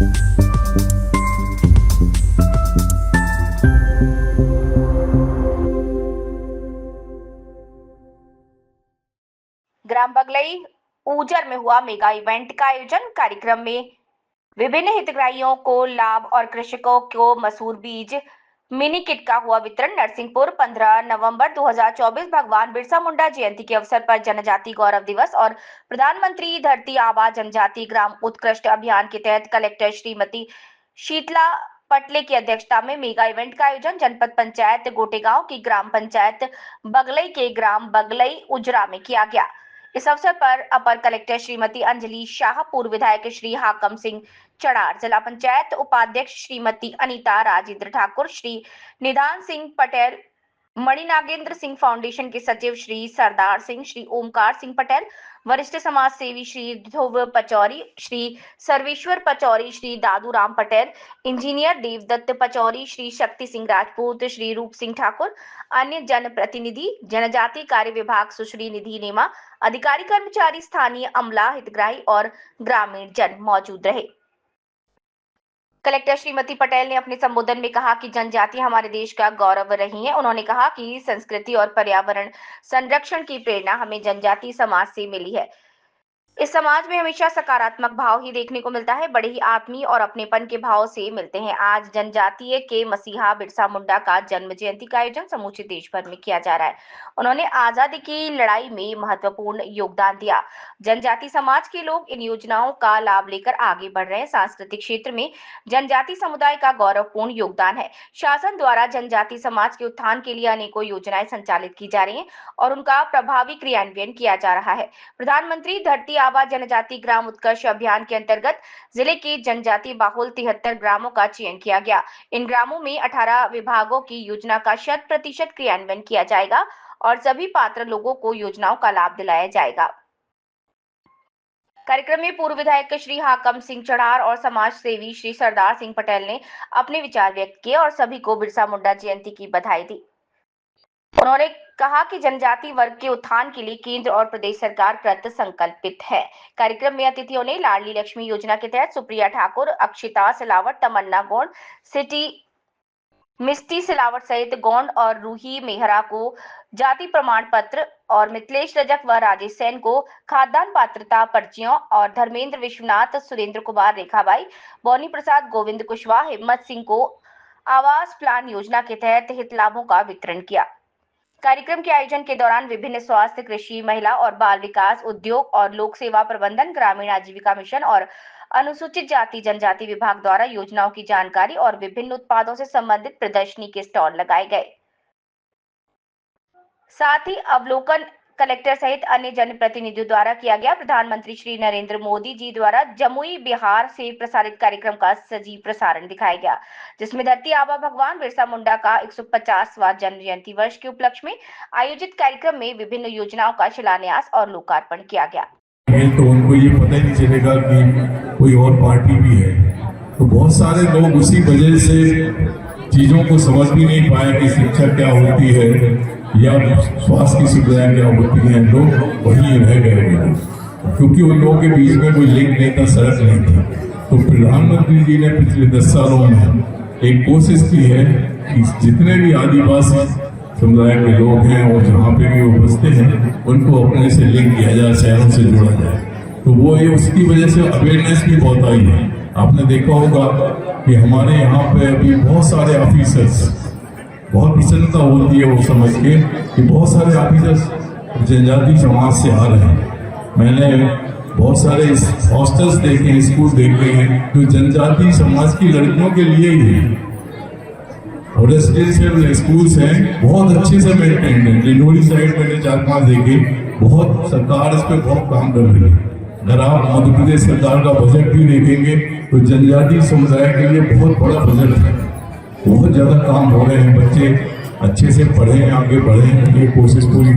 ग्राम बगलई ऊजर में हुआ mega event का आयोजन। कार्यक्रम में विभिन्न हितग्राहियों को लाभ और कृषकों को मसूर बीज मिनी किट का हुआ वितरण। नरसिंहपुर 15 नवंबर 2024 भगवान बिरसा मुंडा जयंती के अवसर पर जनजाति गौरव दिवस और प्रधानमंत्री धरती आबा जनजाति ग्राम उत्कृष्ट अभियान के तहत कलेक्टर श्रीमती शीतला पटले की अध्यक्षता में मेगा इवेंट का आयोजन जनपद पंचायत गोटेगांव की ग्राम पंचायत बगलई के ग्राम बगलई उजरा में किया गया। इस अवसर पर अपर कलेक्टर श्रीमती अंजलि शाह, पूर्व विधायक श्री हाकम सिंह चढ़ार, जिला पंचायत उपाध्यक्ष श्रीमती अनीता राजेंद्र ठाकुर, श्री निधान सिंह पटेल, मणिनागेंद्र सिंह फाउंडेशन के सचिव श्री सरदार सिंह, श्री ओमकार सिंह पटेल, वरिष्ठ समाज सेवी श्री ध्रुव पचौरी, श्री सर्वेश्वर पचौरी, श्री दादू राम पटेल, इंजीनियर देवदत्त पचौरी, श्री शक्ति सिंह राजपूत, श्री रूप सिंह ठाकुर, अन्य जनप्रतिनिधि, जनजाति कार्य विभाग सुश्री निधि नेमा, अधिकारी, कर्मचारी, स्थानीय अमला, हितग्राही और ग्रामीण जन मौजूद रहे। कलेक्टर श्रीमती पटेल ने अपने संबोधन में कहा कि जनजाति हमारे देश का गौरव रही है। उन्होंने कहा कि संस्कृति और पर्यावरण संरक्षण की प्रेरणा हमें जनजाति समाज से मिली है। इस समाज में हमेशा सकारात्मक भाव ही देखने को मिलता है, बड़े ही आत्मीय और अपनेपन के भाव से मिलते हैं। आज जनजातीय के मसीहा बिरसा मुंडा का जन्म जयंती का आयोजन समूचे देश भर में किया जा रहा है। उन्होंने आजादी की लड़ाई में महत्वपूर्ण योगदान दिया। जनजाति समाज के लोग इन योजनाओं का लाभ लेकर आगे बढ़ रहे हैं। सांस्कृतिक क्षेत्र में जनजाति समुदाय का गौरवपूर्ण योगदान है। शासन द्वारा जनजाति समाज के उत्थान के लिए अनेकों योजनाएं संचालित की जा रही हैं और उनका प्रभावी क्रियान्वयन किया जा रहा है। प्रधानमंत्री धरती आबा जनजाति ग्राम उत्कर्ष अभियान के अंतर्गत जिले के जनजाति बाहुल 73 ग्रामों का चयन किया गया। इन ग्रामों में 18 विभागों की योजना का 100% क्रियान्वयन किया जाएगा और सभी पात्र लोगों को योजनाओं का लाभ दिलाया जाएगा। कार्यक्रम में पूर्व विधायक श्री हाकम सिंह चढ़ार और समाज सेवी श्री सरदार सिंह पटेल ने अपने विचार व्यक्त किए और सभी को बिरसा मुंडा जयंती की बधाई दी। उन्होंने कहा कि जनजाति वर्ग के उत्थान के लिए केंद्र और प्रदेश सरकार कृत संकल्पित है। कार्यक्रम में अतिथियों ने लाडली लक्ष्मी योजना के तहत सुप्रिया ठाकुर, अक्षिता सिलावट, तमन्ना गोंड, सिटी मिस्टी सिलावट सहित गोंड और रूही मेहरा को जाति प्रमाण पत्र और मिथिलेश रजक व राजेश सेन को खाद्यान्न पात्रता पर्चियों और धर्मेंद्र विश्वनाथ, सुरेंद्र कुमार, रेखाबाई, बोनी प्रसाद, गोविंद कुशवाहा, हिम्मत सिंह को आवास प्लान योजना के तहत हित लाभों का वितरण किया। कार्यक्रम के आयोजन के दौरान विभिन्न स्वास्थ्य, कृषि, महिला और बाल विकास, उद्योग और लोक सेवा प्रबंधन, ग्रामीण आजीविका मिशन और अनुसूचित जाति जनजाति विभाग द्वारा योजनाओं की जानकारी और विभिन्न उत्पादों से संबंधित प्रदर्शनी के स्टॉल लगाए गए। साथ ही अवलोकन कलेक्टर सहित अन्य जनप्रतिनिधियों द्वारा किया गया। प्रधानमंत्री श्री नरेंद्र मोदी जी द्वारा जमुई बिहार से प्रसारित कार्यक्रम का सजीव प्रसारण दिखाया गया, जिसमें धरती आबा भगवान बिरसा मुंडा का 150वां जन्म जयंती वर्ष के उपलक्ष्य में आयोजित कार्यक्रम में विभिन्न योजनाओं का शिलान्यास और लोकार्पण किया गया। तो उनको ये पता ही नहीं चलेगा कि कोई और पार्टी भी है। तो बहुत सारे लोग उसी वजह से चीजों को समझ भी नहीं पाए कि शिक्षा क्या होती है या स्वास्थ्य की सुविधाएं क्या होती हैं। लोग वहीं रह गए क्योंकि उन लोगों के बीच में कोई लिंक नहीं था, सड़क नहीं थी। तो प्रधानमंत्री जी ने पिछले 10 सालों में एक कोशिश की है कि जितने भी आदिवासी समुदाय के लोग हैं और जहाँ पे भी वो बसते हैं उनको अपने से लिंक किया जाए, शहरों से जोड़ा जाए। तो वो ये उसकी वजह से अवेयरनेस भी बहुत आई है। आपने देखा होगा कि हमारे यहाँ पे अभी बहुत सारे ऑफिसर्स, बहुत प्रसन्नता होती है वो समझ के कि बहुत सारे ऑफिसर्स जनजाति समाज से आ रहे हैं। मैंने बहुत सारे हॉस्टल्स देखे हैं, स्कूल देखे हैं जो जनजाति समाज की लड़कियों के लिए ही है और रेसिडेंशियल स्कूल्स हैं, बहुत अच्छे से मेंटेन है। लिलोड़ी साइड मैंने 4-5 देखे, बहुत सरकार इस पर बहुत काम कर रही है। अगर आप मध्य प्रदेश सरकार का बजट भी देखेंगे तो जनजाति समुदाय के लिए बहुत बड़ा बजट है, बहुत ज्यादा काम हो रहे हैं। बच्चे अच्छे से पढ़ें, आगे बढ़ें, ये कोशिश पूरी